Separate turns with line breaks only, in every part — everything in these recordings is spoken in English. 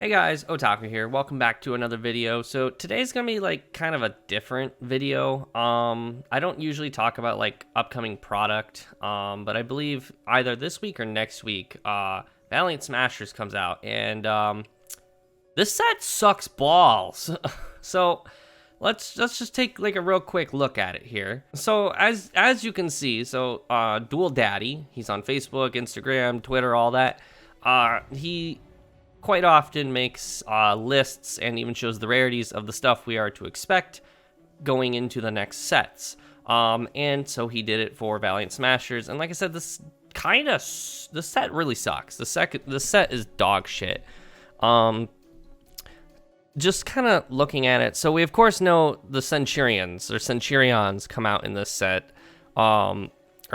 Hey guys, Otaku here. Welcome back to another video. So today's gonna be like kind of a different video. I don't usually talk about like upcoming product, but I believe either this week or next week, Valiant Smashers comes out, and this set sucks balls. So let's just take like a real quick look at it here. So as you can see, Dual Daddy, he's on Facebook, Instagram, Twitter, all that. He quite often makes lists and even shows the rarities of the stuff we are to expect going into the next sets. And so he did it for Valiant Smashers. And like I said, this set really sucks. The set is dog shit. Just kind of looking at it. So we of course know the Centurions come out in this set. Or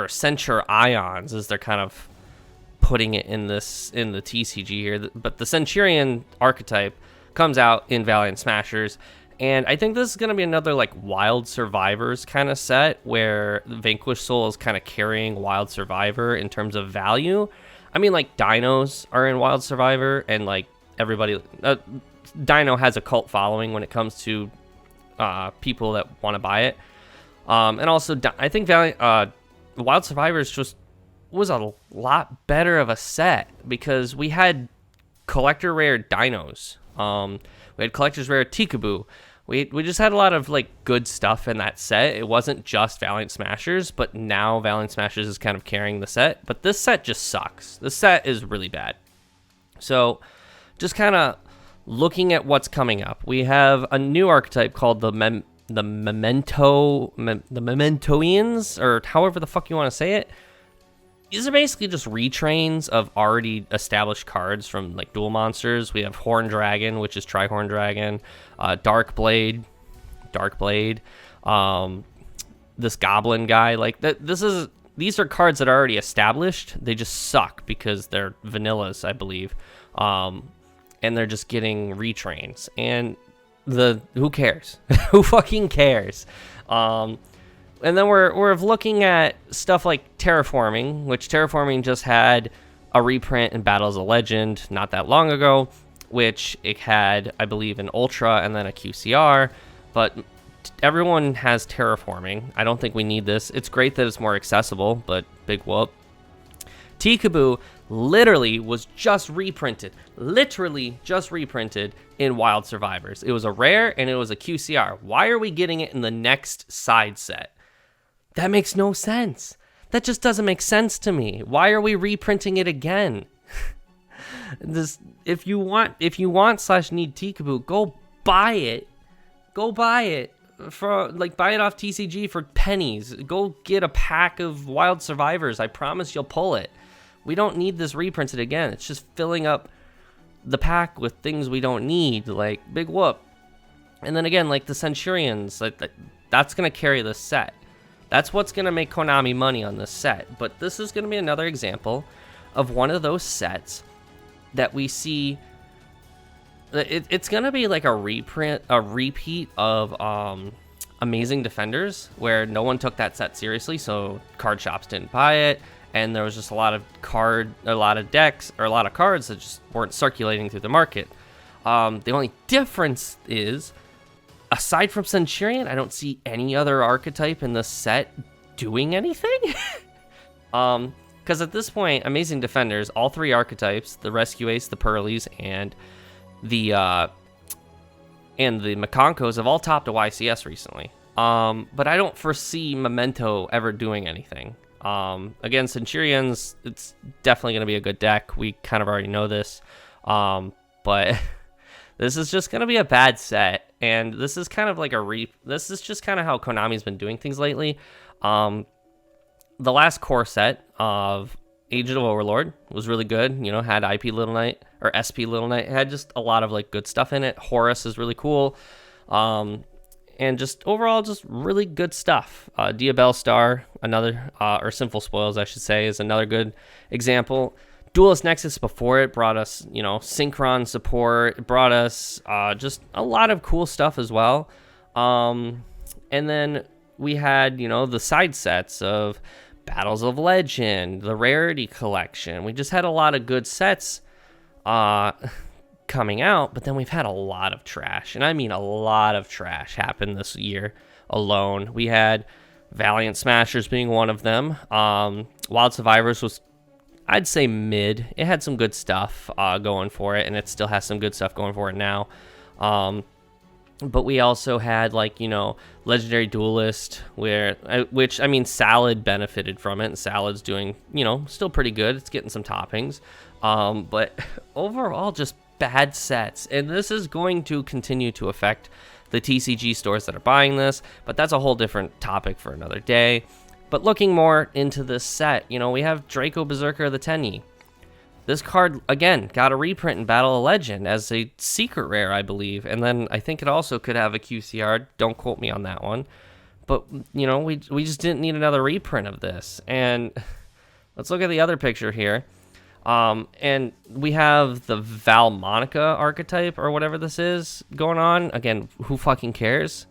Centurions as they're kind of putting it in the TCG here, but the Centurion archetype comes out in Valiant Smashers, and I think this is going to be another like Wild Survivors kind of set where Vanquished Soul is kind of carrying Wild Survivor in terms of value. I mean, like Dinos are in Wild Survivor, and like everybody, Dino has a cult following when it comes to people that want to buy it, and also I think Wild Survivors just was a lot better of a set because we had collector rare dinos. We had collector's rare Tikaboo. We just had a lot of like good stuff in that set. It wasn't just Valiant Smashers, but now Valiant Smashers is kind of carrying the set. But this set just sucks. This set is really bad. So just kind of looking at what's coming up, we have a new archetype called the Mementoians, or however the fuck you want to say it. These are basically just retrains of already established cards from like dual monsters. We have Horn Dragon, which is Trihorn Dragon, Dark Blade, this Goblin guy. Like these are cards that are already established. They just suck because they're vanillas, I believe, and they're just getting retrains. And who cares? Who fucking cares? And then we're looking at stuff like Terraforming, which Terraforming just had a reprint in Battles of Legend not that long ago, which it had, I believe, an Ultra and then a QCR, but everyone has Terraforming. I don't think we need this. It's great that it's more accessible, but big whoop. Tikaboo literally was just reprinted in Wild Survivors. It was a rare and it was a QCR. Why are we getting it in the next side set? That makes no sense. That just doesn't make sense to me. Why are we reprinting it again? If you want / need Tikaboo, go buy it. Buy it off TCG for pennies. Go get a pack of Wild Survivors. I promise you'll pull it. We don't need this reprinted again. It's just filling up the pack with things we don't need, like big whoop. And then again, like the Centurions, that's gonna carry this set. That's what's going to make Konami money on this set. But this is going to be another example of one of those sets that we see. It's going to be like a repeat of Amazing Defenders, where no one took that set seriously, so card shops didn't buy it, and there was just a lot of decks, or a lot of cards that just weren't circulating through the market. The only difference is, aside from Centurion, I don't see any other archetype in this set doing anything. Because at this point, Amazing Defenders, all three archetypes, the Rescue Ace, the Pearlies, and the Makonkos have all topped a YCS recently. But I don't foresee Memento ever doing anything. Again, Centurions, it's definitely going to be a good deck. We kind of already know this. But this is just going to be a bad set. And this is kind of like this is just kind of how Konami's been doing things lately. The last core set of Agent of Overlord was really good. You know, had IP Little Knight, or SP Little Knight. It had just a lot of like good stuff in it. Horus is really cool. And just overall, just really good stuff. Diabell Star, another, or Sinful Spoils, I should say, is another good example. Duelist Nexus before it brought us, Synchron support. It brought us just a lot of cool stuff as well. And then we had, the side sets of Battles of Legend, the Rarity Collection. We just had a lot of good sets coming out, but then we've had a lot of trash, and I mean a lot of trash happen this year alone. We had Valiant Smashers being one of them. Wild Survivors was, I'd say, mid. It had some good stuff going for it, and it still has some good stuff going for it now. But we also had, like, you know, Legendary Duelist, which, I mean, Salad benefited from it, and Salad's doing, you know, still pretty good. It's getting some toppings. But overall, just bad sets. And this is going to continue to affect the TCG stores that are buying this, but that's a whole different topic for another day. But looking more into this set, you know, we have Draco Berserker of the Tenyi. This card, again, got a reprint in Battle of Legend as a secret rare, I believe. And then I think it also could have a QCR. Don't quote me on that one. But, you know, we just didn't need another reprint of this. And let's look at the other picture here. And we have the Valmonica archetype or whatever this is going on. Again, who fucking cares?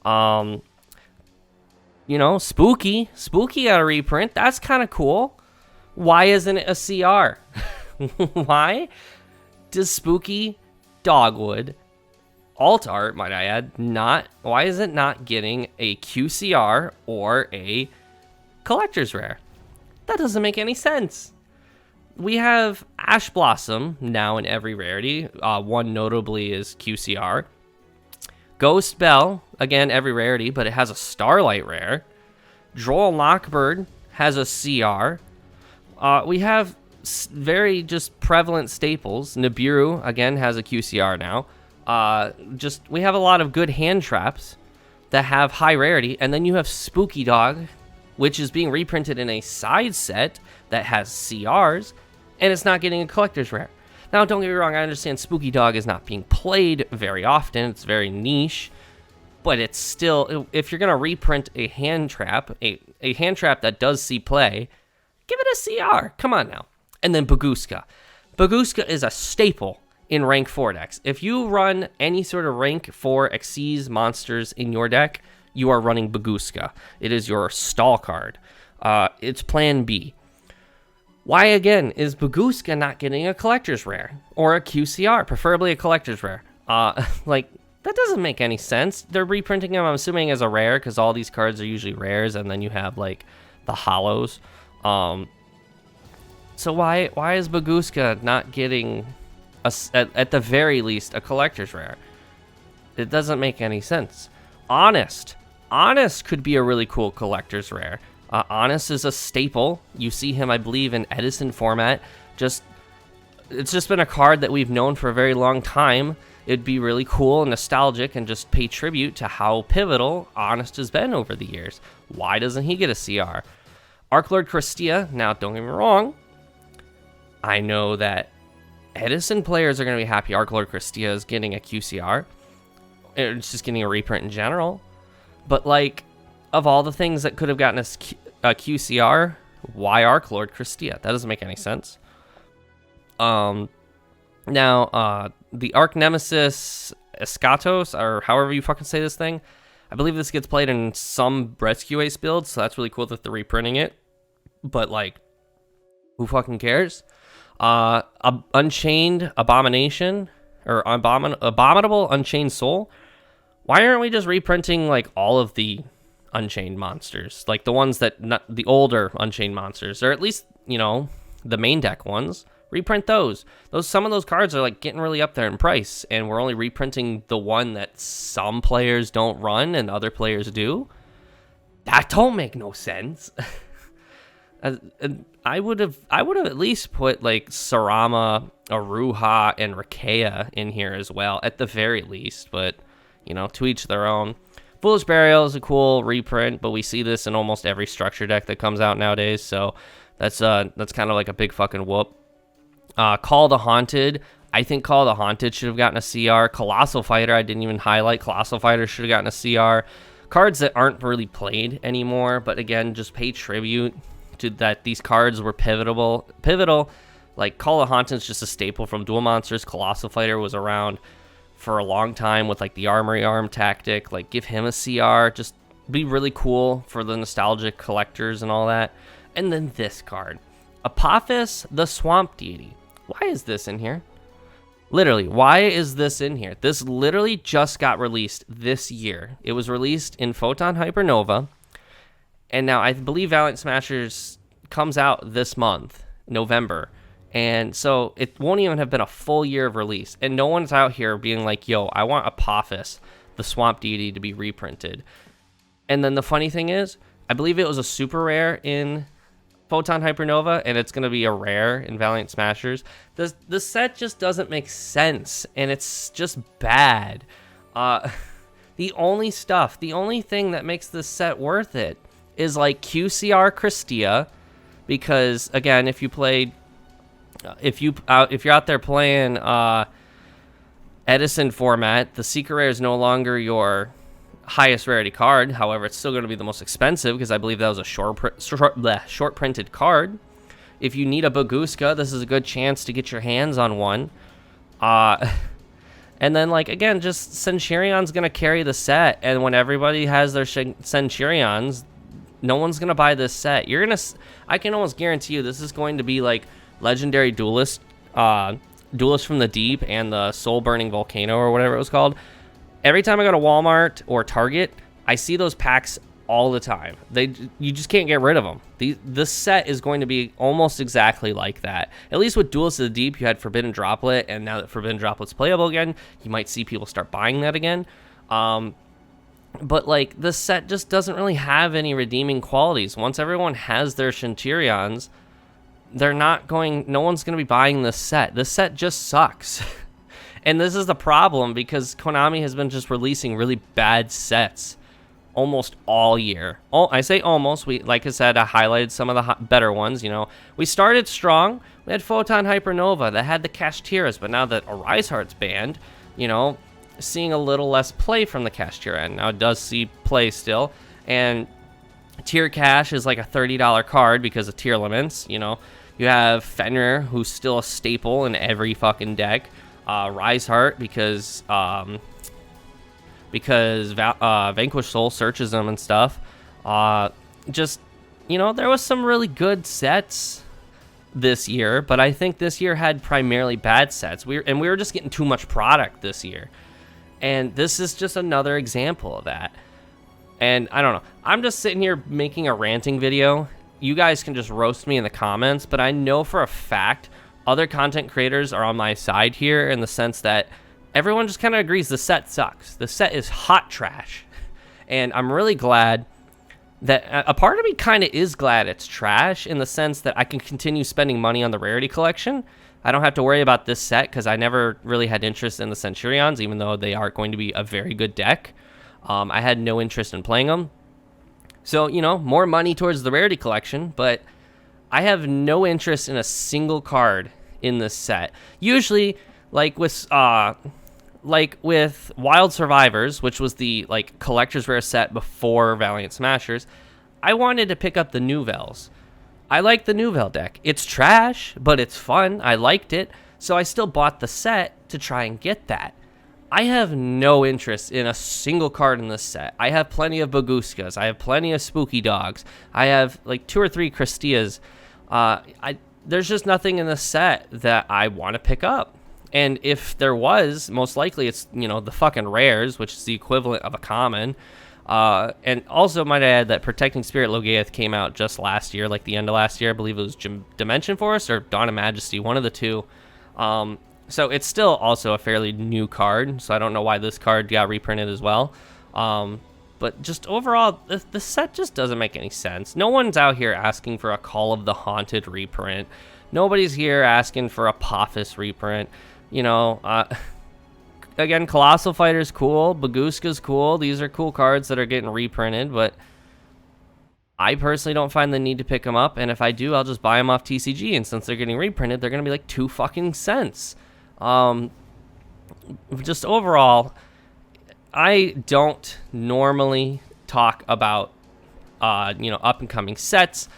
You know, Spooky got a reprint. That's kind of cool. Why isn't it a CR? Why does Spooky Dogwood alt art, might I add, why is it not getting a QCR or a collector's rare? That doesn't make any sense. We have Ash Blossom now in every rarity. One notably is QCR. Ghost Bell, again, every rarity, but it has a Starlight rare. Droll Lockbird has a CR. We have very just prevalent staples. Nibiru, again, has a QCR now. We have a lot of good hand traps that have high rarity. And then you have Spooky Dog, which is being reprinted in a side set that has CRs, and it's not getting a collector's rare. Now, don't get me wrong, I understand Spooky Dog is not being played very often. It's very niche. But it's still, if you're going to reprint a hand trap, a hand trap that does see play, give it a CR. Come on now. And then Baguska. Baguska is a staple in rank 4 decks. If you run any sort of rank 4 Xyz monsters in your deck, you are running Baguska. It is your stall card. It's plan B. Why, again, is Baguska not getting a collector's rare or a QCR, preferably a collector's rare? Like, that doesn't make any sense. They're reprinting them, I'm assuming, as a rare because all these cards are usually rares, and then you have, like, the hollows. So why is Baguska not getting, at the very least, a collector's rare? It doesn't make any sense. Honest could be a really cool collector's rare. Honest is a staple. You see him, I believe, in Edison format. It's just been a card that we've known for a very long time. It'd be really cool and nostalgic and just pay tribute to how pivotal Honest has been over the years. Why doesn't he get a CR? Archlord Christia, now don't get me wrong, I know that Edison players are going to be happy Archlord Christia is getting a QCR. It's just getting a reprint in general. But, like, of all the things that could have gotten us a QCR, why Archlord Christia? That doesn't make any sense. Now, the Arch Nemesis Escatos, or however you fucking say this thing, I believe this gets played in some Rescue Ace builds, so that's really cool that they're reprinting it. But, like, who fucking cares? Unchained Abomination, or Abominable Unchained Soul. Why aren't we just reprinting, like, all of the Unchained monsters? Like, the ones the older Unchained monsters, or at least, you know, the main deck ones. Reprint those. Some of those cards are, like, getting really up there in price, and we're only reprinting the one that some players don't run and other players do. That don't make no sense. I would have at least put, like, Sarama, Aruha, and Rakea in here as well, at the very least. But, you know, to each their own. Foolish Burial is a cool reprint, but we see this in almost every structure deck that comes out nowadays. So that's kind of like a big fucking whoop. Call the Haunted. I think Call the Haunted should have gotten a CR. Colossal Fighter, I didn't even highlight. Colossal Fighter should have gotten a CR. Cards that aren't really played anymore, but again, just pay tribute to that these cards were pivotal. Like, Call the Haunted is just a staple from Duel Monsters. Colossal Fighter was around for a long time with, like, the Armory Arm tactic. Like, give him a CR. Just be really cool for the nostalgic collectors and all that. And then this card. Apophis, the Swamp Deity. Why is this in here? Literally, why is this in here? This literally just got released this year. It was released in Photon Hypernova, and now I believe Valiant Smashers comes out this month, November. And so it won't even have been a full year of release. And no one's out here being like, yo, I want Apophis, the Swamp Deity, to be reprinted. And then the funny thing is, I believe it was a super rare in Photon Hypernova, and it's going to be a rare in Valiant Smashers. The set just doesn't make sense, and it's just bad. The only thing that makes this set worth it is like QCR Christia, because again, if you're out there playing Edison format, the secret rare is no longer your highest rarity card. However, it's still going to be the most expensive because I believe that was a short printed card. If you need a Baguska, this is a good chance to get your hands on one. And then, like, again, just Centurion's going to carry the set, and when everybody has their Centurions, no one's going to buy this set. I can almost guarantee you this is going to be like Legendary Duelist from the Deep and the Soul Burning Volcano or whatever it was called. Every time I go to Walmart or Target, I see those packs all the time. You just can't get rid of them. This set is going to be almost exactly like that. At least with Duelist of the Deep, you had Forbidden Droplet, and now that Forbidden Droplet's playable again, you might see people start buying that again. But like, this set just doesn't really have any redeeming qualities. Once everyone has their Centurions, no one's going to be buying this set. This set just sucks. And this is the problem, because Konami has been just releasing really bad sets almost all year. I say almost. Like I said, I highlighted some of the better ones. We started strong. We had Photon Hypernova that had the Kashtira's, but now that Arise Heart's banned, seeing a little less play from the Kashtira end. Now it does see play still, and Tier Cash is like a $30 card because of tier limits. You have Fenrir, who's still a staple in every fucking deck. Rise Heart because Vanquish Soul searches them and stuff. There was some really good sets this year, but I think this year had primarily bad sets. We were just getting too much product this year, and this is just another example of that. And I don't know. I'm just sitting here making a ranting video. You guys can just roast me in the comments, but I know for a fact other content creators are on my side here, in the sense that everyone just kind of agrees the set sucks. The set is hot trash. And I'm really glad that a part of me kind of is glad it's trash, in the sense that I can continue spending money on the rarity collection. I don't have to worry about this set because I never really had interest in the Centurions, even though they are going to be a very good deck. I had no interest in playing them. So, more money towards the rarity collection, but I have no interest in a single card in this set. Usually, like with Wild Survivors, which was the collector's rare set before Valiant Smashers, I wanted to pick up the Nouvelles. I like the Nouvelle deck. It's trash, but it's fun. I liked it, so I still bought the set to try and get that. I have no interest in a single card in this set. I have plenty of Baguskas. I have plenty of Spooky Dogs. I have 2 or 3 Christias. There's just nothing in the set that I want to pick up. And if there was, most likely it's, the fucking rares, which is the equivalent of a common. And also might add that Protecting Spirit Logaeth came out just last year, like the end of last year. I believe it was Dimension Force or Dawn of Majesty, one of the two. So it's still also a fairly new card, so I don't know why this card got reprinted as well. But just overall, the set just doesn't make any sense. No one's out here asking for a Call of the Haunted reprint. Nobody's here asking for a Apophis reprint. Again, Colossal Fighter's cool. Baguska's cool. These are cool cards that are getting reprinted, but I personally don't find the need to pick them up. And if I do, I'll just buy them off TCG. And since they're getting reprinted, they're going to be like 2 fucking cents. Just overall, I don't normally talk about, up and coming sets,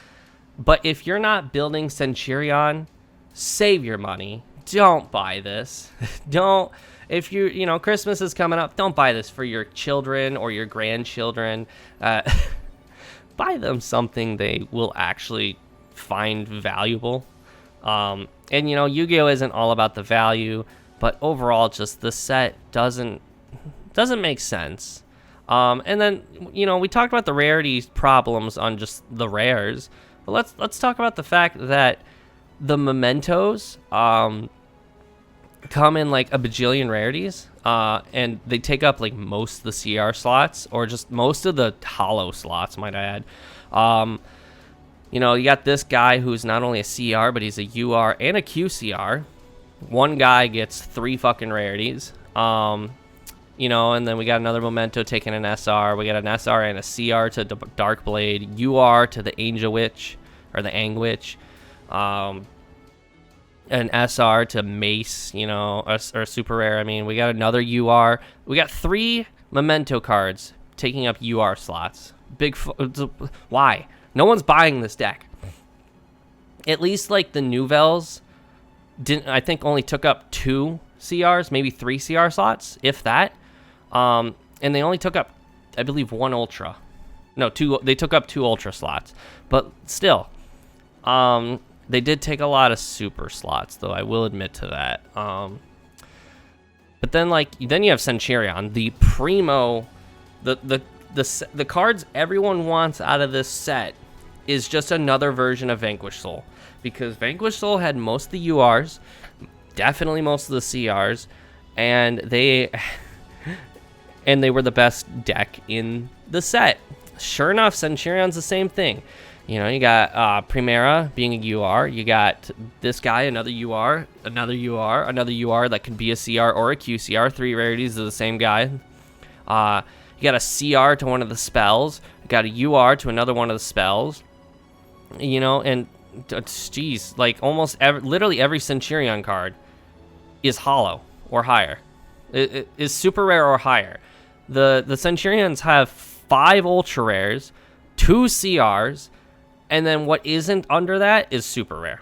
but if you're not building Centurion, save your money. Don't buy this. If Christmas is coming up, don't buy this for your children or your grandchildren. Buy them something they will actually find valuable. And Yu-Gi-Oh! Isn't all about the value. but overall, just the set doesn't make sense. And then, you know, we talked about the rarity problems on just the rares, but let's talk about the fact that the mementos come in like a bajillion rarities, and they take up like most of the CR slots, or just most of the hollow slots, might I add. You know, you got this guy who's not only a CR, but he's a UR and a QCR. One guy gets 3 fucking rarities. You know, and then we got another memento taking an SR. We got an SR and a CR to Dark Blade, UR to the Angel Witch, or the Ang Witch, an SR to Mace, you know, or super rare. I mean, we got another UR. We got 3 memento cards taking up UR slots. Why? No one's buying this deck. At least like the Nouvelles didn't, I think, only took up 2 CRs, maybe 3 CR slots, if that. And they only took up, I believe, 1 Ultra. No, 2. They took up 2 Ultra slots. But still, they did take a lot of super slots, though. I will admit to that. But then, like, then you have Centurion, the primo, the cards everyone wants out of this set is just another version of Vanquish Soul, because Vanquish Soul had most of the URs, definitely most of the CRs, and they were the best deck in the set. Sure enough, Centurion's the same thing. You know, you got Primera being a UR. You got this guy, another UR, another UR, another UR that could be a CR or a QCR. 3 rarities of the same guy. You got a CR to one of the spells. You got a UR to another one of the spells. You know, and geez, like almost literally every Centurion card is hollow or higher. It is super rare or higher. The Centurions have 5 ultra rares, 2 CRs, and then what isn't under that is super rare.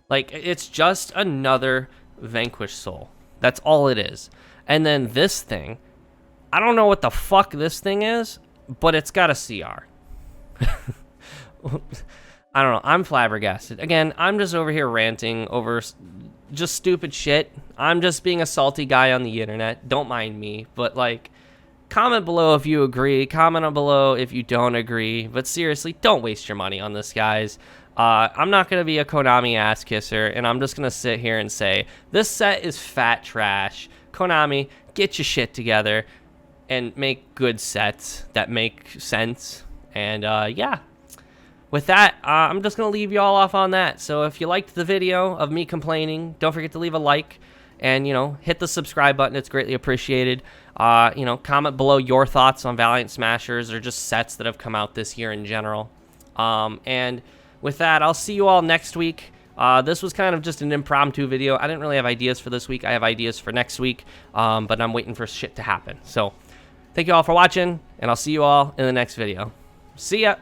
Like, it's just another Vanquish Soul. That's all it is. And then this thing, I don't know what the fuck this thing is, but it's got a CR. I don't know. I'm flabbergasted. Again, I'm just over here ranting over just stupid shit. I'm just being a salty guy on the internet. Don't mind me. But, like, comment below if you agree. Comment below if you don't agree. But seriously, don't waste your money on this, guys. I'm not going to be a Konami ass kisser, and I'm just going to sit here and say, this set is fat trash. Konami, get your shit together and make good sets that make sense. And, yeah. With that, I'm just going to leave you all off on that. So if you liked the video of me complaining, don't forget to leave a like and, you know, hit the subscribe button. It's greatly appreciated. You know, comment below your thoughts on Valiant Smashers or just sets that have come out this year in general. And with that, I'll see you all next week. This was kind of just an impromptu video. I didn't really have ideas for this week. I have ideas for next week, but I'm waiting for shit to happen. So thank you all for watching, and I'll see you all in the next video. See ya!